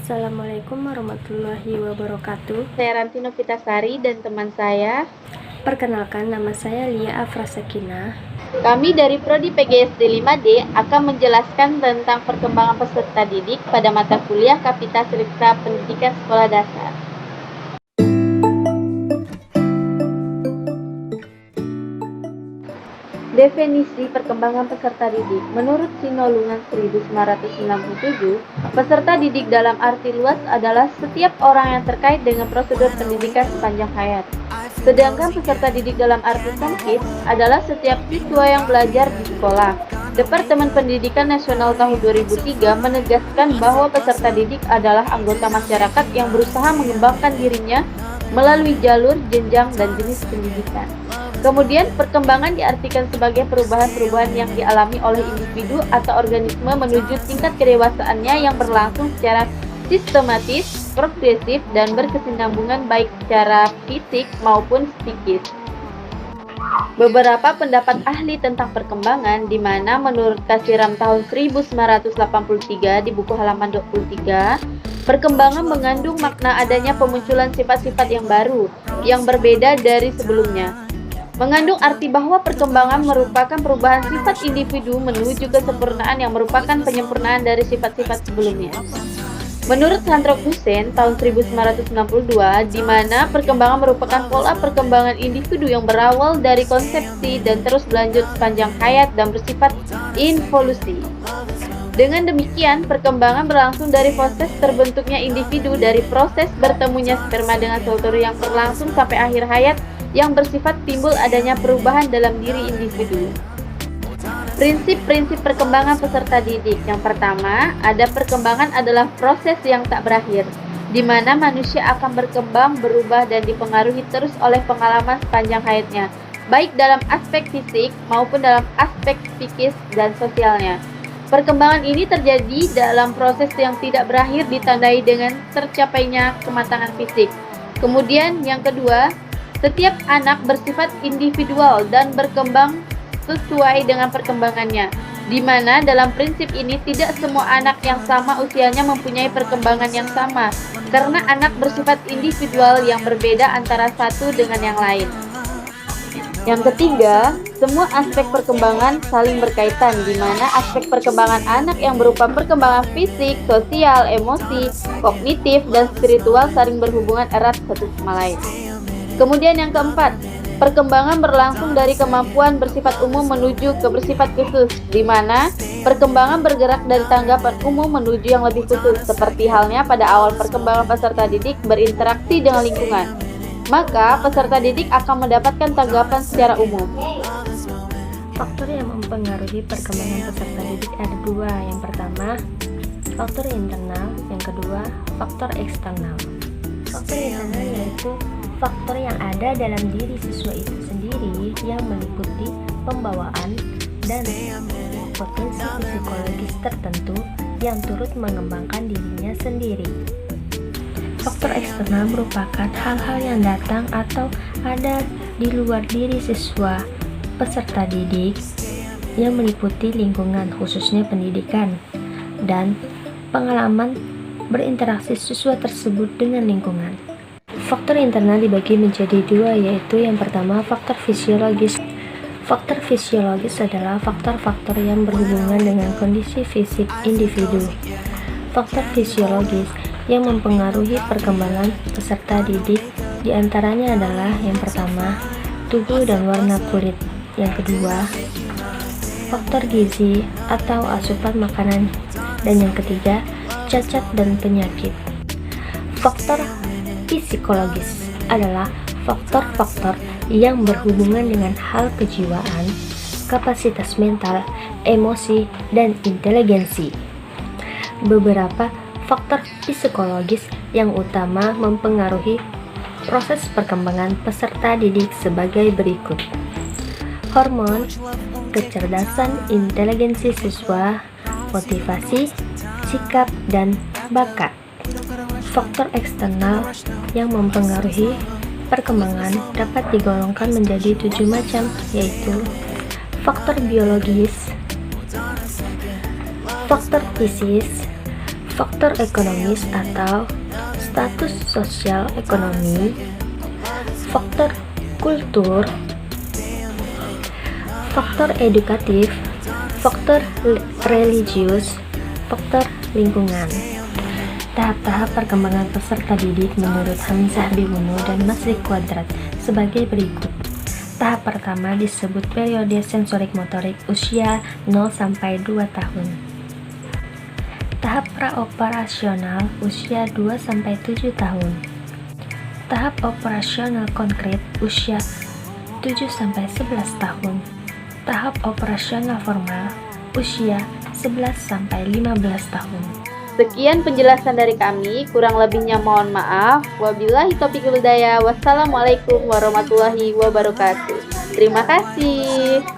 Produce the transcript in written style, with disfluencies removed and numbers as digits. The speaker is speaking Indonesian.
Assalamualaikum warahmatullahi wabarakatuh. Saya Ranti Novitasari dan teman saya. Perkenalkan, nama saya Lia Afra Sakinah. Kami dari Prodi PGSD 5D akan menjelaskan tentang perkembangan peserta didik pada mata kuliah Kapita Selekta Pendidikan Sekolah Dasar. Definisi perkembangan peserta didik. Menurut Sinolongan 1997, peserta didik dalam arti luas adalah setiap orang yang terkait dengan prosedur pendidikan sepanjang hayat. Sedangkan peserta didik dalam arti sempit adalah setiap siswa yang belajar di sekolah. Departemen Pendidikan Nasional tahun 2003 menegaskan bahwa peserta didik adalah anggota masyarakat yang berusaha mengembangkan dirinya melalui jalur, jenjang, dan jenis pendidikan. Kemudian, perkembangan diartikan sebagai perubahan-perubahan yang dialami oleh individu atau organisme menuju tingkat kedewasaannya yang berlangsung secara sistematis, progresif, dan berkesinambungan baik secara fisik maupun psikis. Beberapa pendapat ahli tentang perkembangan di mana menurut Kasiram tahun 1983 di buku halaman 23, perkembangan mengandung makna adanya pemunculan sifat-sifat yang baru, yang berbeda dari sebelumnya. Mengandung arti bahwa perkembangan merupakan perubahan sifat individu menuju kesempurnaan yang merupakan penyempurnaan dari sifat-sifat sebelumnya. Menurut Sandro Hussein tahun 1962, di mana perkembangan merupakan pola perkembangan individu yang berawal dari konsepsi dan terus berlanjut sepanjang hayat dan bersifat involusi. Dengan demikian, perkembangan berlangsung dari proses terbentuknya individu, dari proses bertemunya sperma dengan sel yang berlangsung sampai akhir hayat yang bersifat timbul adanya perubahan dalam diri individu. Prinsip-prinsip perkembangan peserta didik. Yang pertama, ada perkembangan adalah proses yang tak berakhir, di mana manusia akan berkembang, berubah, dan dipengaruhi terus oleh pengalaman sepanjang hayatnya, baik dalam aspek fisik maupun dalam aspek psikis dan sosialnya. Perkembangan ini terjadi dalam proses yang tidak berakhir ditandai dengan tercapainya kematangan fisik. Kemudian yang kedua, setiap anak bersifat individual dan berkembang sesuai dengan perkembangannya, di mana dalam prinsip ini tidak semua anak yang sama usianya mempunyai perkembangan yang sama, karena anak bersifat individual yang berbeda antara satu dengan yang lain. Yang ketiga, semua aspek perkembangan saling berkaitan, di mana aspek perkembangan anak yang berupa perkembangan fisik, sosial, emosi, kognitif, dan spiritual saling berhubungan erat satu sama lain. Kemudian yang keempat, perkembangan berlangsung dari kemampuan bersifat umum menuju ke bersifat khusus, di mana perkembangan bergerak dari tanggapan umum menuju yang lebih khusus, seperti halnya pada awal perkembangan peserta didik berinteraksi dengan lingkungan. Maka peserta didik akan mendapatkan tanggapan secara umum. Faktor yang mempengaruhi perkembangan peserta didik ada dua. Yang pertama, faktor internal. Yang kedua, faktor eksternal. Faktor internal yaitu faktor yang ada dalam diri siswa itu sendiri yang meliputi pembawaan dan potensi psikologis tertentu yang turut mengembangkan dirinya sendiri. Faktor eksternal merupakan hal-hal yang datang atau ada di luar diri siswa peserta didik yang meliputi lingkungan, khususnya pendidikan, dan pengalaman berinteraksi siswa tersebut dengan lingkungan. Faktor internal dibagi menjadi dua, yaitu yang pertama faktor fisiologis. Faktor fisiologis adalah faktor-faktor yang berhubungan dengan kondisi fisik individu. Faktor fisiologis yang mempengaruhi perkembangan peserta didik diantaranya adalah yang pertama, tubuh dan warna kulit. Yang kedua, faktor gizi atau asupan makanan. Dan yang ketiga, cacat dan penyakit. Faktor psikologis adalah faktor-faktor yang berhubungan dengan hal kejiwaan, kapasitas mental, emosi, dan inteligensi. Beberapa faktor psikologis yang utama mempengaruhi proses perkembangan peserta didik sebagai berikut: hormon, kecerdasan inteligensi siswa, motivasi, sikap, dan bakat. Faktor eksternal yang mempengaruhi perkembangan dapat digolongkan menjadi 7 macam, yaitu faktor biologis, faktor fisis, faktor ekonomis atau status sosial ekonomi, faktor kultur, faktor edukatif, faktor religius, faktor lingkungan. Tahap-tahap perkembangan peserta didik menurut Hamzah Bihunu dan Masri Kuadrat sebagai berikut. Tahap pertama disebut periode sensorik motorik usia 0-2 tahun. Tahap praoperasional usia 2-7 tahun. Tahap operasional konkret usia 7-11 tahun. Tahap operasional formal usia 11-15 tahun. Sekian penjelasan dari kami, kurang lebihnya mohon maaf. Wabillahi taufiq wal hidayah. Wassalamualaikum warahmatullahi wabarakatuh. Terima kasih.